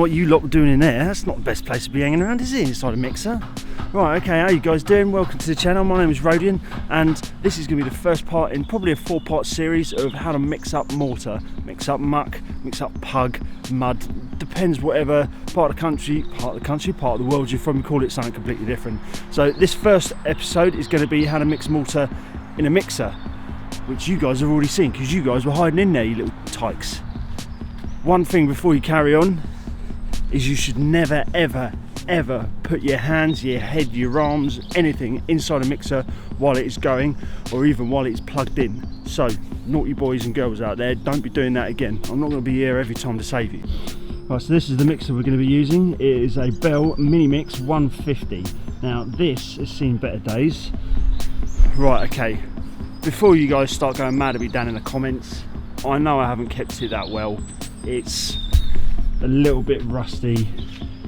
what you lot were doing in there. That's not the best place to be hanging around, is it, inside a mixer? Right, okay, how you guys doing? Welcome to the channel. My name is Rodian, and this is going to be the first part in probably a 4-part series of how to mix up mortar, mix up muck, mix up pug, mud. Depends whatever part of the country, part of the world you're from, you call it something completely different. So this first episode is going to be how to mix mortar in a mixer, which you guys have already seen because you guys were hiding in there, you little tykes. One thing before you carry on is you should never ever put your hands, your head, your arms, anything inside a mixer while it is going, or even while it's plugged in. So naughty boys and girls out there, don't be doing that again. I'm not going to be here every time to save you. Right, so this is the mixer we're going to be using. It is a Bell Mini Mix 150. Now this has seen better days. Right, okay, before you guys start going mad at me down in the comments, I know I haven't kept it that well. It's a little bit rusty.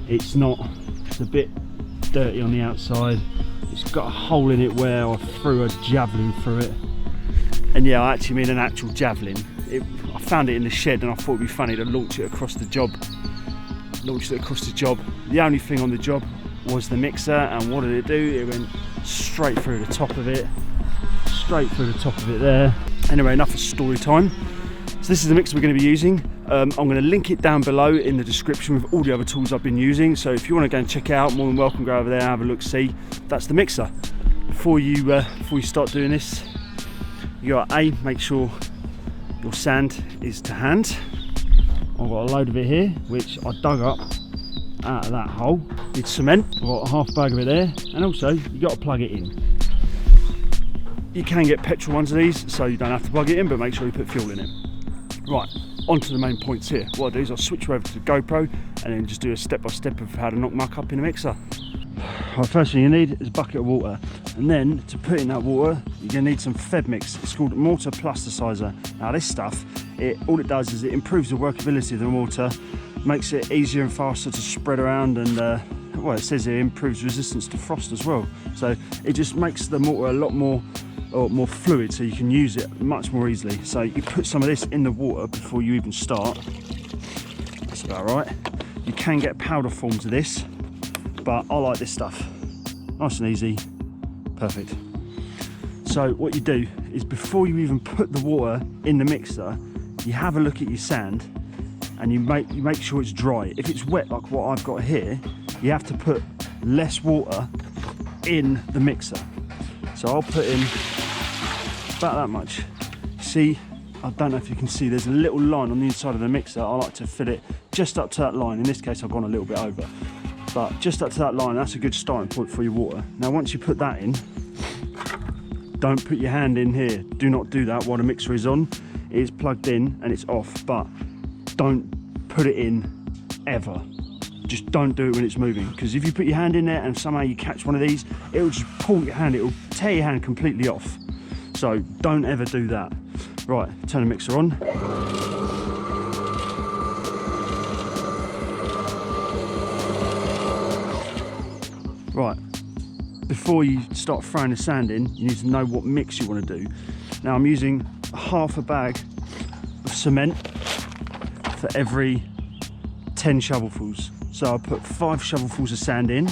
It's a bit dirty on the outside. It's got a hole in it where I threw a javelin through it. And yeah, I actually mean an actual javelin. I found it in the shed and I thought it'd be funny to launch it across the job. The only thing on the job was the mixer, and what did it do? It went straight through the top of it. There. Anyway, enough of story time. So this is the mixer we're going to be using. I'm going to link it down below in the description with all the other tools I've been using. So if you want to go and check it out, more than welcome, go over there and have a look, see. That's the mixer. Before you start doing this, you got to make sure your sand is to hand. I've got a load of it here, which I dug up out of that hole. It's cement. I've got a half bag of it there, and also you got to plug it in. You can get petrol ones of these, so you don't have to plug it in, but make sure you put fuel in it. Right, on to the main points here. What I do is I'll switch over to the GoPro and then just do a step-by-step of how to knock muck up in a mixer. Right, first thing you need is a bucket of water, and then to put in that water you're going to need some Fed mix. It's called mortar plasticizer. Now this stuff, all it does is it improves the workability of the mortar, makes it easier and faster to spread around, and well, it says it improves resistance to frost as well. So it just makes the mortar a lot more fluid, so you can use it much more easily. So you put some of this in the water before you even start. That's about right. You can get powder forms of this, but I like this stuff. Nice and easy, perfect. So what you do is before you even put the water in the mixer, you have a look at your sand and you make sure it's dry. If it's wet like what I've got here, you have to put less water in the mixer. So I'll put in about that much. See, I don't know if you can see, there's a little line on the inside of the mixer. I like to fit it just up to that line. In this case I've gone a little bit over, but just up to that line, that's a good starting point for your water. Now once you put that in, don't put your hand in here. Do not do that while the mixer is on. It is plugged in and it's off, but don't put it in ever. Just don't do it when it's moving, because if you put your hand in there and somehow you catch one of these, it will just pull your hand, it will tear your hand completely off. So don't ever do that. Right, turn the mixer on. Right, before you start throwing the sand in, you need to know what mix you want to do. Now I'm using half a bag of cement for every 10 shovelfuls. So I put 5 shovelfuls of sand in,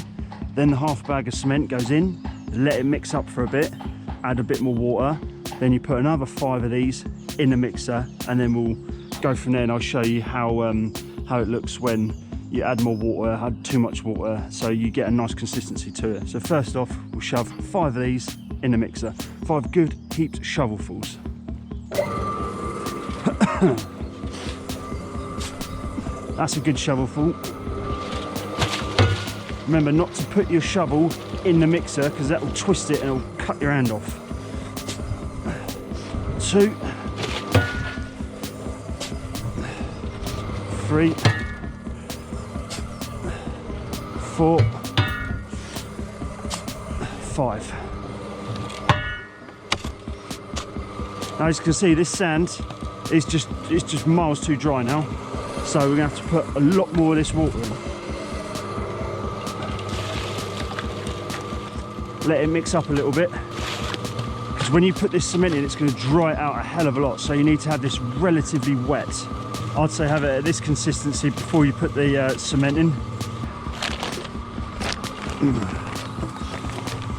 then the half bag of cement goes in, let it mix up for a bit, add a bit more water, then you put another 5 of these in the mixer, and then we'll go from there and I'll show you how it looks when you add more water, add too much water, so you get a nice consistency to it. So first off, we'll shove 5 of these in the mixer, 5 good heaped shovelfuls. That's a good shovelful. Remember not to put your shovel in the mixer because that will twist it and it'll cut your hand off. 2, 3, 4, 5. Now as you can see, this sand is just miles too dry now, so we're going to have to put a lot more of this water in. Let it mix up a little bit, because when you put this cement in, it's going to dry it out a hell of a lot, so you need to have this relatively wet. I'd say have it at this consistency before you put the cement in.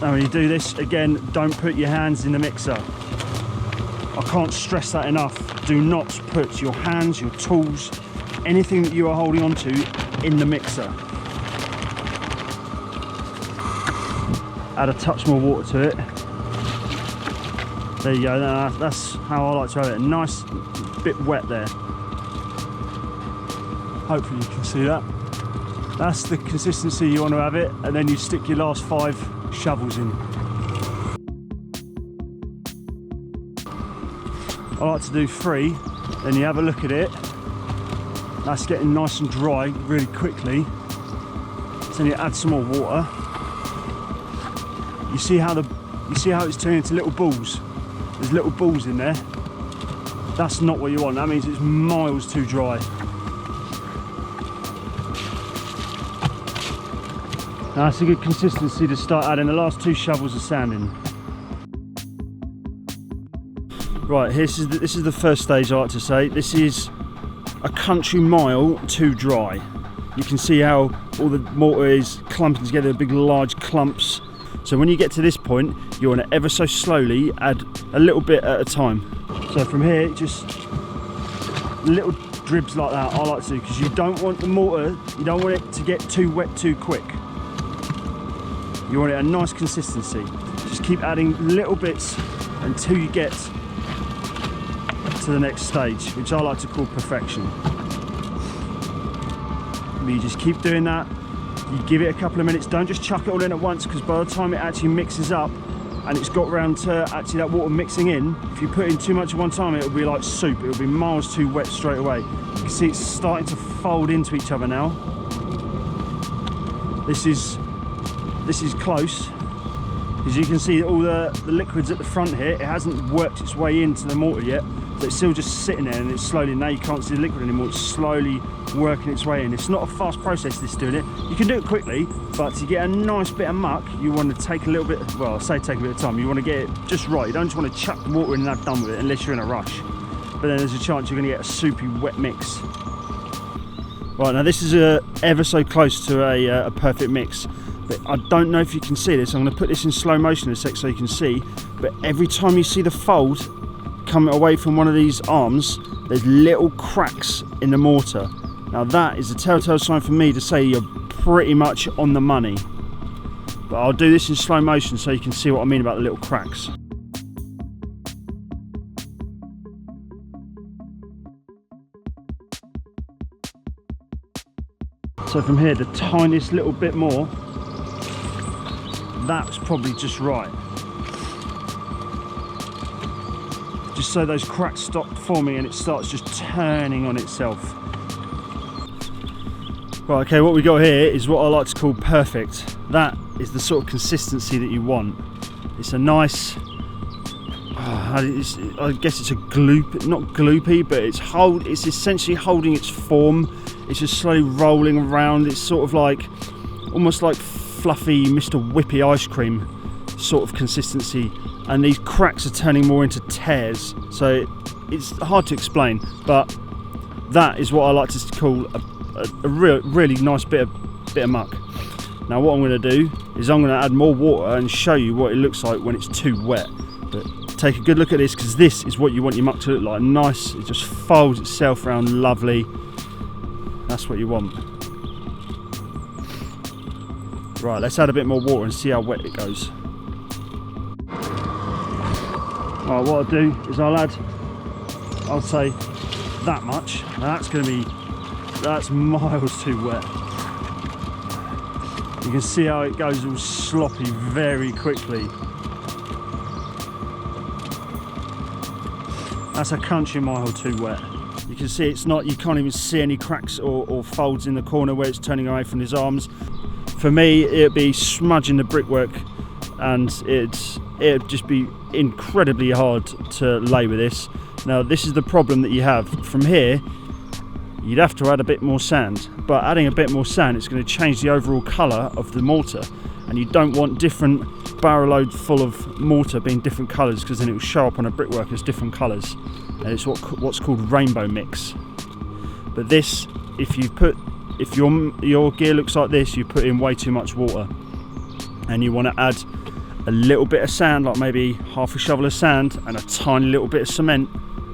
Now when you do this, again, don't put your hands in the mixer. I can't stress that enough. Do not put your hands, your tools, anything that you are holding on to in the mixer. Add a touch more water to it. There you go, that's how I like to have it. A nice bit wet there. Hopefully you can see that. That's the consistency you want to have it, and then you stick your last 5 shovels in. I like to do 3, then you have a look at it. That's getting nice and dry really quickly. So then you add some more water. You see how it's turning into little balls. There's little balls in there. That's not what you want. That means it's miles too dry. Now that's a good consistency to start adding the last 2 shovels of sand in. Right, this is the first stage, I like to say. This is a country mile too dry. You can see how all the mortar is clumping together, big large clumps. So when you get to this point, you want to ever so slowly add a little bit at a time. So from here, just little dribs like that I like to do, because you don't want the mortar, you don't want it to get too wet too quick. You want it a nice consistency. Just keep adding little bits until you get to the next stage, which I like to call perfection. But you just keep doing that. You give it a couple of minutes. Don't just chuck it all in at once, because by the time it actually mixes up and it's got round to actually that water mixing in, if you put in too much at one time, it'll be like soup. It'll be miles too wet straight away. You can see it's starting to fold into each other now. This is close. As you can see, all the liquids at the front here, it hasn't worked its way into the mortar yet. So it's still just sitting there, and it's slowly, now you can't see the liquid anymore, it's slowly working its way in. It's not a fast process, this doing it. You can do it quickly, but to get a nice bit of muck, you want to take a little bit, well, I say take a bit of time, you want to get it just right. You don't just want to chuck the water in and have done with it, unless you're in a rush. But then there's a chance you're going to get a soupy, wet mix. Right, now this is ever so close to a perfect mix. But I don't know if you can see this. I'm going to put this in slow motion in a sec so you can see. But every time you see the fold coming away from one of these arms, there's little cracks in the mortar. Now that is a telltale sign for me to say you're pretty much on the money. But I'll do this in slow motion so you can see what I mean about the little cracks. So from here, the tiniest little bit more, that's probably just right. Just so those cracks stop forming and it starts just turning on itself. Right, okay, what we got here is what I like to call perfect. That is the sort of consistency that you want. It's a nice, I guess it's a gloop, not gloopy, but it's essentially holding its form. It's just slowly rolling around. It's sort of like, almost like fluffy Mr. Whippy ice cream sort of consistency, and these cracks are turning more into tears, so it's hard to explain, but that is what I like to call a really nice bit of muck. Now what I'm going to do is I'm going to add more water and show you what it looks like when it's too wet. But take a good look at this, because this is what you want your muck to look like. Nice, it just folds itself around lovely. That's what you want. Right, let's add a bit more water and see how wet it goes. Right, what I'll do is I'll say that much. Now that's miles too wet. You can see how it goes all sloppy very quickly. That's a country mile too wet. You can see it's not, you can't even see any cracks or folds in the corner where it's turning away from his arms. For me, it'd be smudging the brickwork, and it'd just be incredibly hard to lay with this. Now this is the problem that you have. From here, you'd have to add a bit more sand, but adding a bit more sand, it's going to change the overall colour of the mortar, and you don't want different barrel load full of mortar being different colours, because then it will show up on a brickwork as different colours, and it's what's called rainbow mix. But this, if your gear looks like this, you put in way too much water, and you want to add a little bit of sand, like maybe half a shovel of sand and a tiny little bit of cement.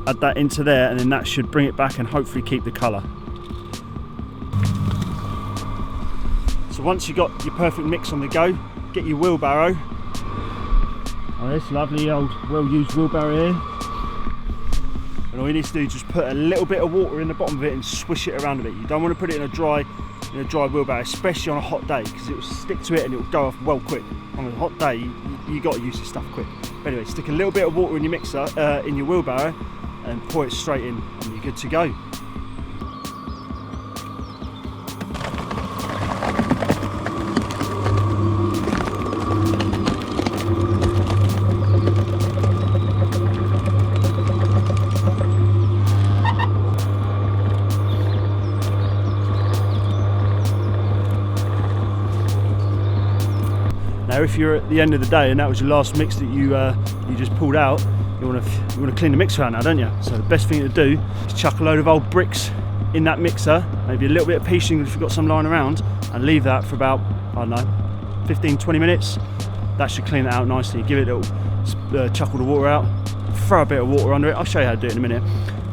Add that into there, and then that should bring it back and hopefully keep the colour. So once you've got your perfect mix on the go, get your wheelbarrow. Oh, this lovely old well-used wheelbarrow here. And all you need to do is just put a little bit of water in the bottom of it and swish it around a bit. You don't want to put it in a dry wheelbarrow, especially on a hot day, because it will stick to it and it will go off well quick. On a hot day, you got to use this stuff quick. But anyway, stick a little bit of water in your mixer, in your wheelbarrow, and pour it straight in, and you're good to go. Now, if you're at the end of the day and that was your last mix that you just pulled out, you want to clean the mixer out now, don't you? So the best thing to do is chuck a load of old bricks in that mixer, maybe a little bit of pea shingle if you've got some lying around, and leave that for about, I don't know, 15-20 minutes. That should clean it out nicely. Give it a little, chuck all the water out, throw a bit of water under it. I'll show you how to do it in a minute.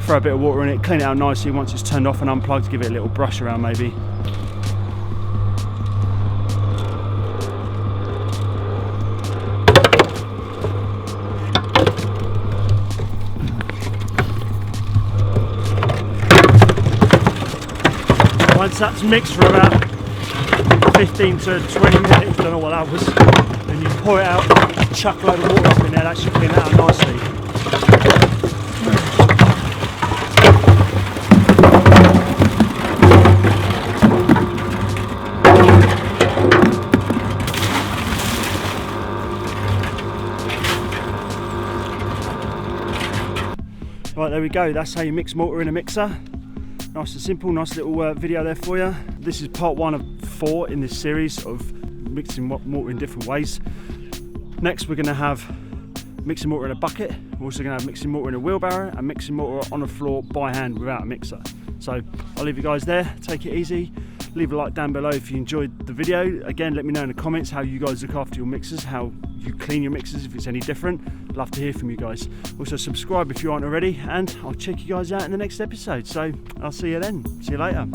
Throw a bit of water in it, clean it out nicely. Once it's turned off and unplugged, give it a little brush around maybe. Once that's mixed for about 15 to 20 minutes, don't know what that was, then you pour it out, chuck a load of water up in there, that should clean it out nicely. Right, there we go, that's how you mix mortar in a mixer. Nice and simple, nice little video there for you. This is part 1 of 4 in this series of mixing mortar in different ways. Next we're going to have mixing mortar in a bucket. We're also going to have mixing mortar in a wheelbarrow and mixing mortar on the floor by hand without a mixer. So I'll leave you guys there, take it easy. Leave a like down below if you enjoyed the video. Again, let me know in the comments how you guys look after your mixers, how you clean your mixers, if it's any different. Love to hear from you guys. Also subscribe if you aren't already, and I'll check you guys out in the next episode. So I'll see you then. See you later.